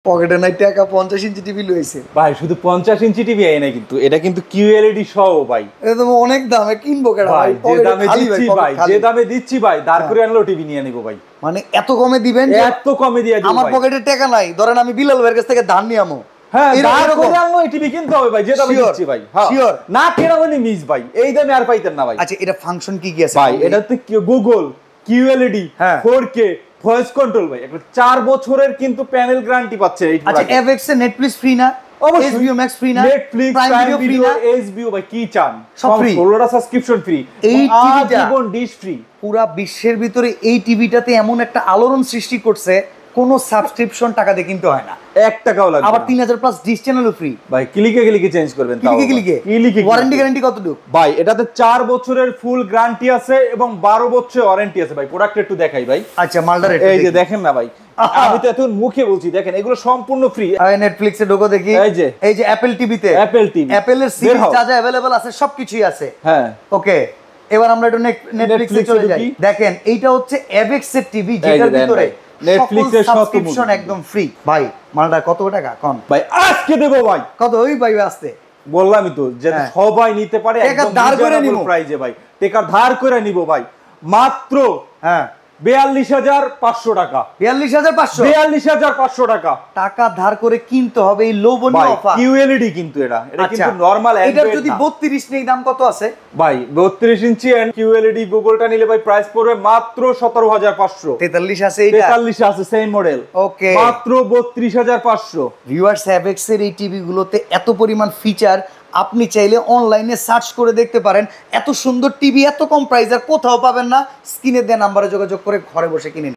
পকেটে নাই টাকা 50 ইঞ্চি টিভি লইছে ভাই। শুধু 50 ইঞ্চি টিভি আই না, কিন্তু এটা কিন্তু কিউএলইডি সহ ভাই। এটা তো অনেক দামে কিনবো কেডা ভাই? যে দামে দিচ্ছি ভাই, যে দামে দিচ্ছি ভাই, দাঁড় করে আনলো টিভি নিয়ে নিব ভাই। মানে এত কমে দিবেন? এত কমে দিয়ে দিব। আমার পকেটে টাকা নাই, ধরেন আমি বিলাল ভাইয়ের কাছ থেকে ধার নিয়ে আমো। হ্যাঁ, দাঁড় করে আনলো এই টিভি কিনতে হবে ভাই, যে দামে দিচ্ছি ভাই। হ্যাঁ শিওর না, কেনা মানে মিস ভাই, এই দামে আর পাইতেন না ভাই। আচ্ছা, এটা ফাংশন কি কি আছে ভাই? এটা তো গুগল কিউএলইডি, হ্যাঁ 4K ভয়েস কন্ট্রোল ভাই। একটা 4 বছরের কিন্তু প্যানেল গ্যারান্টি পাচ্ছে এই। আচ্ছা, এফএক্স এ নেটফ্লিক্স ফ্রি না? HBO Max ফ্রি না? নেটফ্লিক্স, প্রাইম ভিডিও, HBO ভাই কি চান সব ফ্রি। 16টা সাবস্ক্রিপশন ফ্রি, এই টিভিটা জীবন ডিশ ফ্রি। পুরা বিশ্বের ভিতরে এই টিভিটাতে এমন একটা আলোড়ন সৃষ্টি করছে, কোনো সাবস্ক্রিপশন টাকা দিয়ে কিনতে হয় না, 1 টাকাও লাগবে না। আবার 3000 প্লাস ডিশ চ্যানেলও ফ্রি। ভাই ক্লিকে ক্লিকে চেঞ্জ করবেন, তাও ক্লিকে ওয়ারেন্টি গ্যারান্টি কতটুকু ভাই? এটাতে 4 বছরের ফুল গ্যারান্টি আছে এবং 12 বছরের ওয়ারেন্টি আছে ভাই। প্রোডাক্ট একটু দেখাই ভাই। আচ্ছা, মালদার এই যে দেখেন না ভাই, আমি তো এখন মুখে বলছি, দেখেন এগুলো সম্পূর্ণ ফ্রি। নেটফ্লিক্সে ঢোকো দেখি। এই যে অ্যাপল টিভিতে, অ্যাপল টিভি, অ্যাপলের সিরিজ যা যা अवेलेबल আছে সবকিছুই আছে। হ্যাঁ ওকে, এবার আমরা একটু নেটফ্লিক্সে চলে যাই। দেখেন এইটা হচ্ছে এভএক্স এর টিভি, যেটার ভিতরে নেটফ্লিক্সের সাবস্ক্রিপশন একদম ফ্রি। ভাই মালটা কত টাকা কোন ভাই? আজকে দেব ভাই। কত? ওই ভাই আসতে বললামই তো যে সবাই নিতে পারে, টাকা ধার করে নিব প্রাইজে ভাই। টাকা ধার করে নিব ভাই, মাত্র 42,500 টাকা। 42,500 টাকা। টাকা ধার করে কিনতে হবে এই লোভনীয় অফার। কিউএলইডি কিন্তু এটা কিন্তু নরমাল এটা যদি 32 নেই, দাম কত আছে ভাই? 32 ইঞ্চি এন্ড কিউএলইডি গুগলটা নিলে ভাই প্রাইস পড়বে মাত্র 17,500। 43 আছে, এটা 43 আছে সেম মডেল। ওকে, মাত্র 32,500। ভিউয়ার্স, এভএক্স এর এই টিভি গুলোতে এত পরিমাণ ফিচার, আপনি চাইলে অনলাইনে সার্চ করে দেখতে পারেন। এত সুন্দর টিভি এত কম প্রাইস আর কোথাও পাবেন না। স্ক্রিনে দেওয়া নাম্বারে যোগাযোগ করে ঘরে বসে কিনে